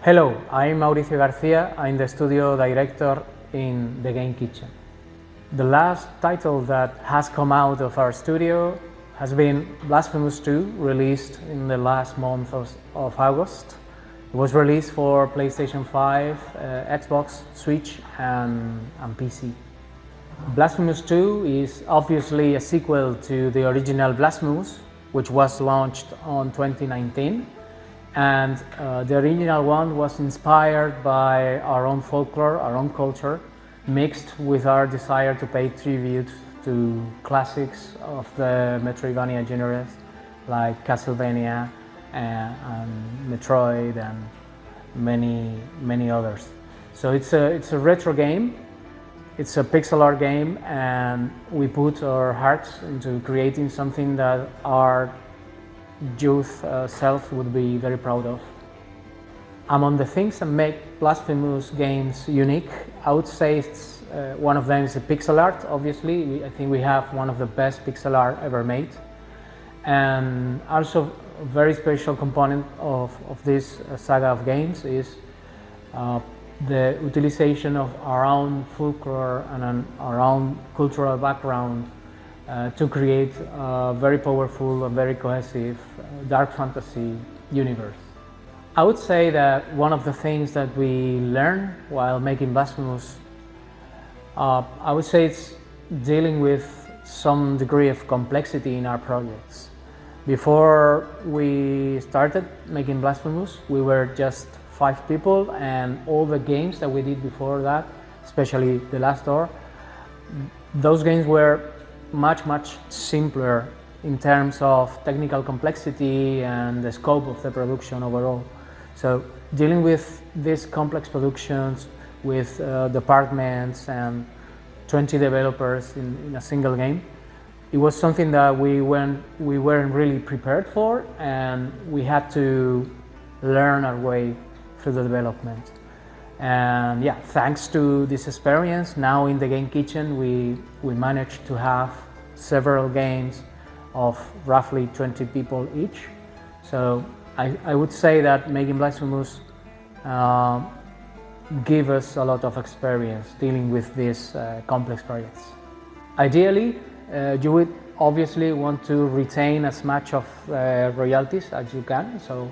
Hello, I'm Mauricio García. I'm the studio director in the Game Kitchen. The last title that has come out of our studio has been Blasphemous II, released in the last month of August. It was released for PlayStation 5, Xbox, Switch and PC. Blasphemous II is obviously a sequel to the original Blasphemous, which was launched on 2019. And the original one was inspired by our own folklore, our own culture, mixed with our desire to pay tribute to classics of the Metroidvania genres like Castlevania and Metroid and many others. So it's a retro game, it's a pixel art game, and we put our hearts into creating something that our youth self would be very proud of. Among the things that make Blasphemous games unique, I would say it's, one of them is the pixel art. Obviously, I think we have one of the best pixel art ever made. And also a very special component of this saga of games is the utilization of our own folklore and our own cultural background to create a very powerful and very cohesive dark fantasy universe. I would say that one of the things that we learn while making Blasphemous, I would say it's dealing with some degree of complexity in our projects. Before we started making Blasphemous, we were just 5 people, and all the games that we did before that, especially The Last Door, those games were much simpler in terms of technical complexity and the scope of the production overall. So dealing with these complex productions with departments and 20 developers in a single game, it was something that we weren't really prepared for, and we had to learn our way through the development. And yeah, thanks to this experience, now in the Game Kitchen we managed to have several games of roughly 20 people each. So I would say that making Blasphemous gave us a lot of experience dealing with these complex projects. Ideally, you would obviously want to retain as much of royalties as you can, so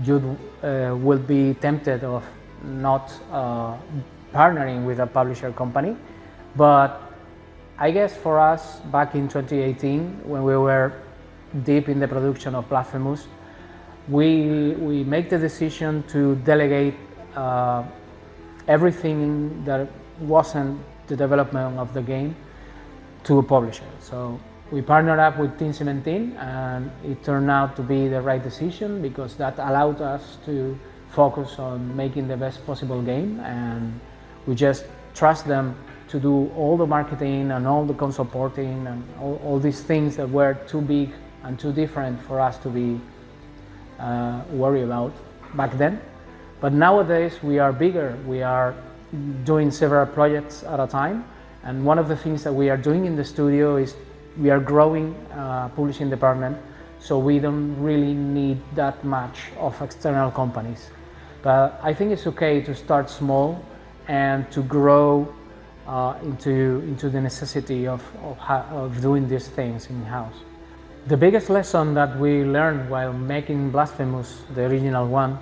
you will be tempted of not partnering with a publisher company. But I guess for us, back in 2018, when we were deep in the production of Blasphemous, we make the decision to delegate everything that wasn't the development of the game to a publisher. So we partnered up with Team 17, and it turned out to be the right decision because that allowed us to focus on making the best possible game, and we just trust them to do all the marketing and all the console porting and all these things that were too big and too different for us to be worried about back then. But nowadays we are bigger, we are doing several projects at a time, and one of the things that we are doing in the studio is we are growing publishing department, so we don't really need that much of external companies. But I think it's okay to start small and to grow into the necessity of doing these things in-house. The biggest lesson that we learned while making Blasphemous, the original one,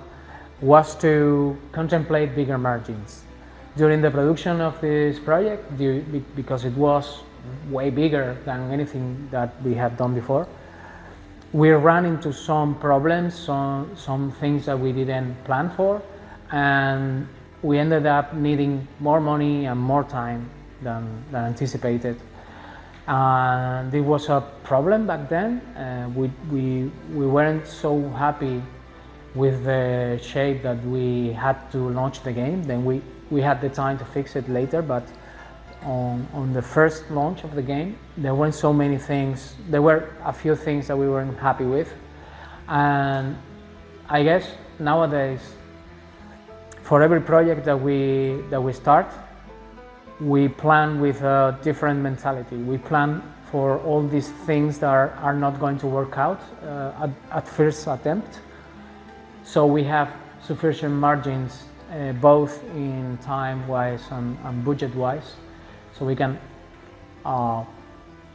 was to contemplate bigger margins. During the production of this project, because it was way bigger than anything that we had done before, we ran into some problems, some things that we didn't plan for, and we ended up needing more money and more time than anticipated. And it was a problem back then. We weren't so happy with the shape that we had to launch the game. Then we had the time to fix it later, but on the first launch of the game, there weren't so many things. There were a few things that we weren't happy with, and I guess nowadays, for every project that we start, we plan with a different mentality. We plan for all these things that are not going to work out at first attempt. So we have sufficient margins, both in time-wise and budget-wise, so we can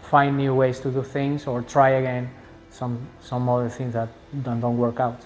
find new ways to do things or try again some other things that don't work out.